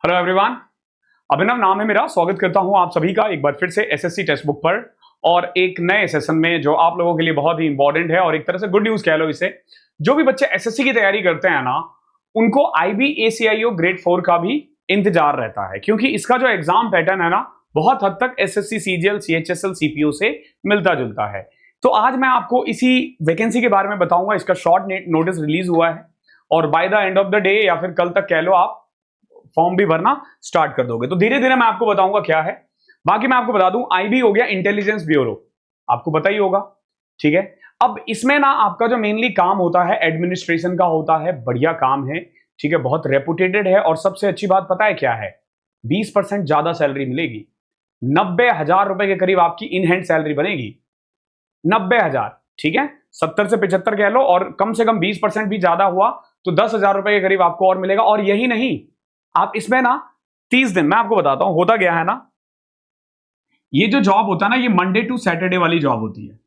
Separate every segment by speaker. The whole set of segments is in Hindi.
Speaker 1: हेलो एवरीवन, अभिनव नाम है मेरा। स्वागत करता हूं आप सभी का एक बार फिर से एसएससी टेक्स्ट बुक पर और एक नए सेशन में जो आप लोगों के लिए बहुत ही इंपॉर्टेंट है और एक तरह से गुड न्यूज कह लो इसे। जो भी बच्चे एसएससी की तैयारी करते हैं ना, उनको IBACIO ग्रेड 4 का भी इंतजार रहता है, क्योंकि इसका जो एग्जाम पैटर्न है ना, बहुत हद तक एसएससी CGL CHSL CPO से मिलता जुलता है। तो आज मैं आपको इसी वैकेंसी के बारे में बताऊंगा। इसका शॉर्ट नोटिस रिलीज हुआ है और by the end of the day या फिर कल तक कह लो आप फॉर्म भी भरना स्टार्ट कर दोगे। तो धीरे धीरे मैं आपको बताऊंगा क्या है। बाकी मैं आपको बता दूं, IB हो गया इंटेलिजेंस ब्यूरो, आपको पता ही होगा, ठीक है। अब इसमें ना आपका जो मेनली काम होता है एडमिनिस्ट्रेशन का होता है। बढ़िया काम है, ठीक है, बहुत रेपुटेटेड है। और सबसे अच्छी बात पता है क्या है? 20% ज्यादा सैलरी मिलेगी। 90,000 रुपए के करीब आपकी इन हैंड सैलरी बनेगी। 90,000, ठीक है, 70 से 75 कह लो, और कम से कम 20% भी ज्यादा हुआ तो 10,000 रुपए के करीब आपको और मिलेगा। और यही नहीं, आप इसमें ना 30 दिन, मैं आपको बताता हूं होता गया है ना, ये जो जॉब होता है ना, ये मंडे टू सैटरडे वाली जॉब होती है।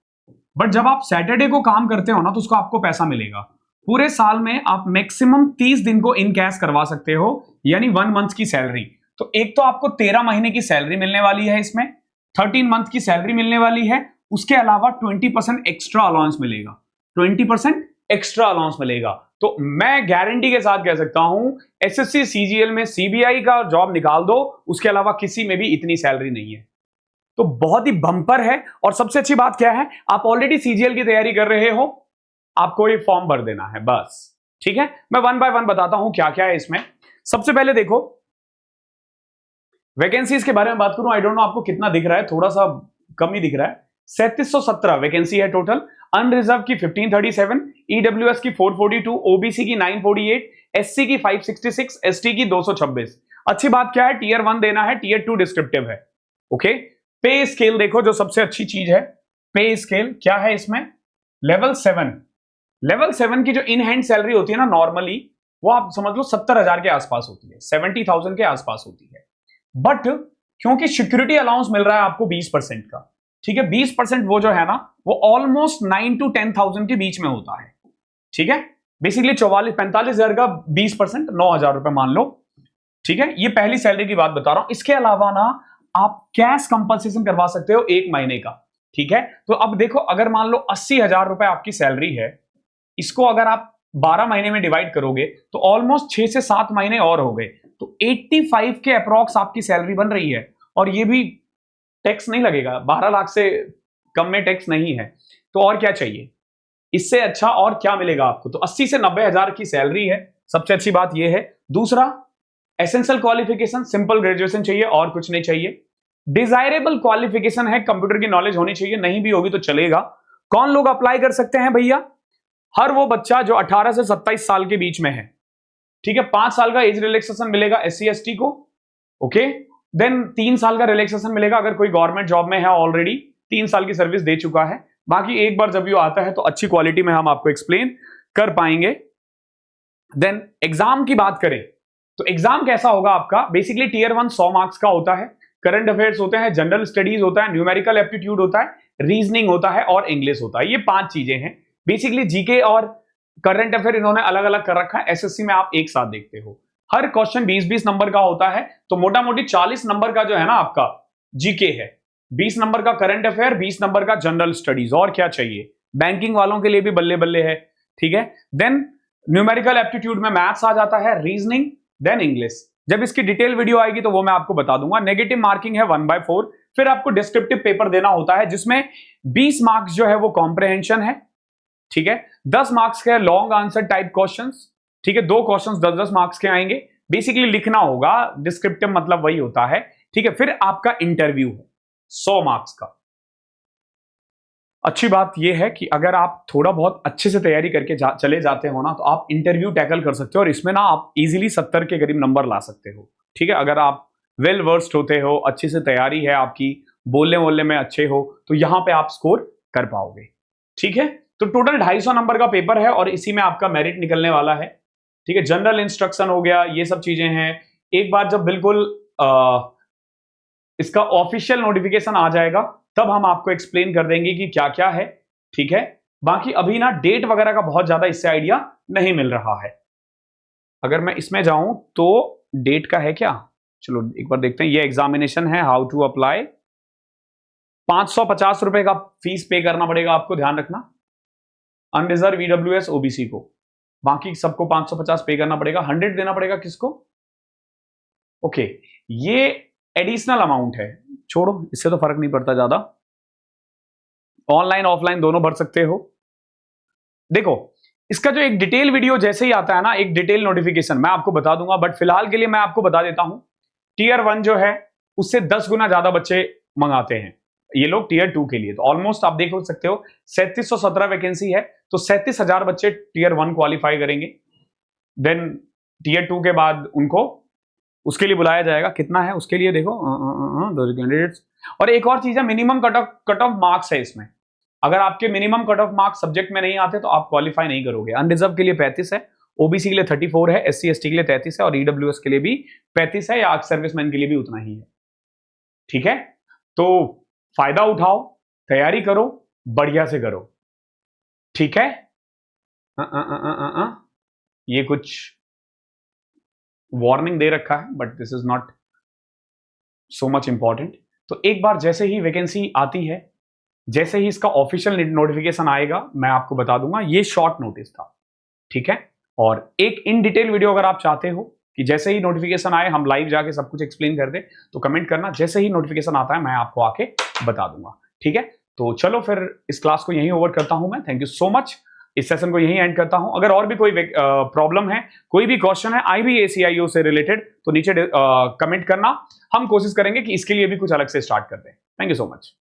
Speaker 1: बट जब आप सैटरडे को काम करते हो ना, तो उसको आपको पैसा मिलेगा। पूरे साल में आप मैक्सिमम 30 दिन को इन कैश करवा सकते हो, यानी 1 मंथ की सैलरी। तो एक तो आपको 13 महीने की सैलरी मिलने वाली है, इसमें 13 मंथ की सैलरी मिलने वाली है। उसके अलावा 20% एक्स्ट्रा अलाउंस मिलेगा। 20% एक्स्ट्रा अलाउंस मिलेगा। तो मैं गारंटी के साथ कह सकता हूं, एसएससी CGL में CBI का जॉब निकाल दो, उसके अलावा किसी में भी इतनी सैलरी नहीं है। तो बहुत ही बम्पर है। और सबसे अच्छी बात क्या है, आप ऑलरेडी CGL की तैयारी कर रहे हो, आपको ये फॉर्म भर देना है बस, ठीक है। मैं 1 बाय 1 बताता हूं क्या क्या है इसमें। सबसे पहले देखो, वैकेंसीज के बारे में बात करूं, आई डोंट नो आपको कितना दिख रहा है, थोड़ा सा कम ही दिख रहा है। 3717 वैकेंसी है टोटल। अनरिजर्व की 1537, EWS की 442, OBC की 948, SC की 566, ST की 226। अच्छी बात क्या है, टीयर 1 देना है, टीयर 2 डिस्क्रिप्टिव है, ओके। पे स्केल देखो, जो सबसे अच्छी चीज है, पे स्केल क्या है इसमें? लेवल 7, लेवल 7 की जो इन हैंड सैलरी होती है ना, नॉर्मली वो आप समझ लो 70,000 के आसपास होती है, 70,000 के आसपास होती है। बट क्योंकि सिक्योरिटी अलाउंस मिल रहा है आपको 20% का, ठीक है, 20% वो जो है ना, वो ऑलमोस्ट 9 to 10,000 के बीच में होता है, ठीक है। बेसिकली 44-45,000 का 20%, 9,000 रुपए मान लो, ठीक है। ये पहली सैलरी की बात बता रहा हूं। इसके अलावा ना आप कैश कंपनसेशन करवा सकते हो 1 महीने का, ठीक है। तो अब देखो, अगर मान लो 80,000 रुपए आपकी सैलरी है, इसको अगर आप 12 महीने में डिवाइड करोगे तो ऑलमोस्ट 6 से 7 महीने और हो गए, तो 85 के अप्रॉक्स आपकी सैलरी बन रही है। और ये भी टैक्स नहीं लगेगा, 12 लाख से कम में टैक्स नहीं है। तो और क्या चाहिए इससे अच्छा? और क्या मिलेगा आपको? तो 80 से 90,000 की सैलरी है, सबसे अच्छी बात यह है। दूसरा, एसेंशियल क्वालिफिकेशन सिंपल ग्रेजुएशन चाहिए, और कुछ नहीं चाहिए। डिजायरेबल क्वालिफिकेशन है, कंप्यूटर की नॉलेज होनी चाहिए, नहीं भी होगी तो चलेगा। कौन लोग अप्लाई कर सकते हैं भैया? हर वो बच्चा जो 18 से 27 साल के बीच में है, ठीक है। 5 साल का एज रिलैक्सेशन मिलेगा SC ST को, ओके। देन 3 साल का रिलैक्सेशन मिलेगा अगर कोई गवर्नमेंट जॉब में है, ऑलरेडी 3 साल की सर्विस दे चुका है। बाकी एक बार जब ये आता है तो अच्छी क्वालिटी में हम आपको एक्सप्लेन कर पाएंगे। देन एग्जाम की बात करें तो एग्जाम कैसा होगा आपका? बेसिकली टीयर 1 100 मार्क्स का होता है। करंट अफेयर्स होते हैं, जनरल स्टडीज होता है, न्यूमेरिकल एप्टीट्यूड होता है, रीजनिंग होता है और इंग्लिश होता है। ये 5 चीजें हैं। बेसिकली जीके और करंट अफेयर इन्होंने अलग अलग कर रखा है, एसएससी में आप एक साथ देखते हो। हर क्वेश्चन 20-20 नंबर का होता है, तो मोटा मोटी 40 नंबर का जो है ना आपका जीके है, 20 नंबर का करंट अफेयर, 20 नंबर का जनरल स्टडीज। और क्या चाहिए? बैंकिंग वालों के लिए भी बल्ले बल्ले है, ठीक है। देन न्यूमेरिकल एप्टीट्यूड में मैथ्स आ जाता है, रीजनिंग, देन इंग्लिश। जब इसकी डिटेल वीडियो आएगी तो वो मैं आपको बता दूंगा। नेगेटिव मार्किंग है 1/4। फिर आपको डिस्क्रिप्टिव पेपर देना होता है, जिसमें 20 मार्क्स जो है वो कॉम्प्रहेंशन है, ठीक है। 10 मार्क्स के लॉन्ग आंसर टाइप क्वेश्चंस, ठीक है। 2 क्वेश्चंस 10-10 मार्क्स के आएंगे। बेसिकली लिखना होगा, डिस्क्रिप्टिव मतलब वही होता है, ठीक है। फिर आपका इंटरव्यू है 100 मार्क्स का। अच्छी बात यह है कि अगर आप थोड़ा बहुत अच्छे से तैयारी करके चले जाते हो ना, तो आप इंटरव्यू टैकल कर सकते हो और इसमें ना आप इजीली 70 के करीब नंबर ला सकते हो, ठीक है। अगर आप वेल वर्स्ड होते हो, अच्छी से तैयारी है आपकी, बोलने बोलने में अच्छे हो, तो यहां पे आप स्कोर कर पाओगे, ठीक है। तो टोटल 250 नंबर का पेपर है और इसी में आपका मेरिट निकलने वाला है, ठीक है। जनरल इंस्ट्रक्शन हो गया, ये सब चीजें हैं। एक बार जब बिल्कुल इसका ऑफिशियल नोटिफिकेशन आ जाएगा, तब हम आपको एक्सप्लेन कर देंगे कि क्या क्या है, ठीक है। बाकी अभी ना डेट वगैरह का बहुत ज्यादा इससे आइडिया नहीं मिल रहा है। अगर मैं इसमें जाऊं तो डेट का है क्या? चलो एक बार देखते हैं, ये एग्जामिनेशन है, हाउ टू अप्लाई। 550 रुपए का फीस पे करना पड़ेगा आपको, ध्यान रखना, अनरिजर्व ईडब्ल्यूएस ओबीसी को, बाकी सबको 550 पे करना पड़ेगा। 100 देना पड़ेगा किसको? ओके, ये एडिशनल अमाउंट है, छोड़ो, इससे तो फर्क नहीं पड़ता ज्यादा, ऑनलाइन ऑफलाइन दोनों भर सकते हो। देखो, इसका जो एक डिटेल वीडियो जैसे ही आता है ना, एक डिटेल नोटिफिकेशन मैं आपको बता दूंगा, बट फिलहाल के लिए मैं आपको बता देता हूं, टीयर 1 जो है उससे 10 गुना ज्यादा बच्चे मंगाते हैं ये लोग टीयर 2 के लिए। तो ऑलमोस्ट आप देख सकते हो 3717 वैकेंसी है, तो 37,000 बच्चे टीयर 1 क्वालिफाई करेंगे। देन टीयर 2 के बाद उनको उसके लिए बुलाया जाएगा। कितना है उसके लिए देखो, दो कैंडिडेट्स। और एक और चीज है, मिनिमम कट ऑफ मार्क्स है इसमें। अगर आपके minimum cut off marks subject में नहीं आते तो आप क्वालिफाई नहीं करोगे। अनरिजर्व के लिए 35 है, ओबीसी के लिए 34 है, एससी एसटी के लिए 33 है, और ईडब्ल्यूएस के लिए भी 35 है, या सर्विसमैन के लिए भी उतना ही है। ठीक है, तो फायदा उठाओ, तैयारी करो, बढ़िया से करो। ठीक है, ये कुछ वार्निंग दे रखा है, but this is not so much important. तो एक बार जैसे ही वैकेंसी आती है, जैसे ही इसका ऑफिशियल नोटिफिकेशन आएगा, मैं आपको बता दूंगा। ये शॉर्ट नोटिस था, ठीक है। और एक इन डिटेल वीडियो अगर आप चाहते हो कि जैसे ही नोटिफिकेशन आए हम लाइव जाके सब कुछ एक्सप्लेन कर दे, तो कमेंट करना, जैसे ही नोटिफिकेशन आता है मैं आपको आके बता दूंगा। ठीक है, तो चलो फिर इस क्लास को यहीं ओवर करता हूं मैं। थैंक यू सो मच, इस सेशन को यहीं एंड करता हूं। अगर और भी कोई प्रॉब्लम है, कोई भी क्वेश्चन है IBACIO से रिलेटेड, तो नीचे कमेंट करना, हम कोशिश करेंगे कि इसके लिए भी कुछ अलग से स्टार्ट कर दें। Thank you so much.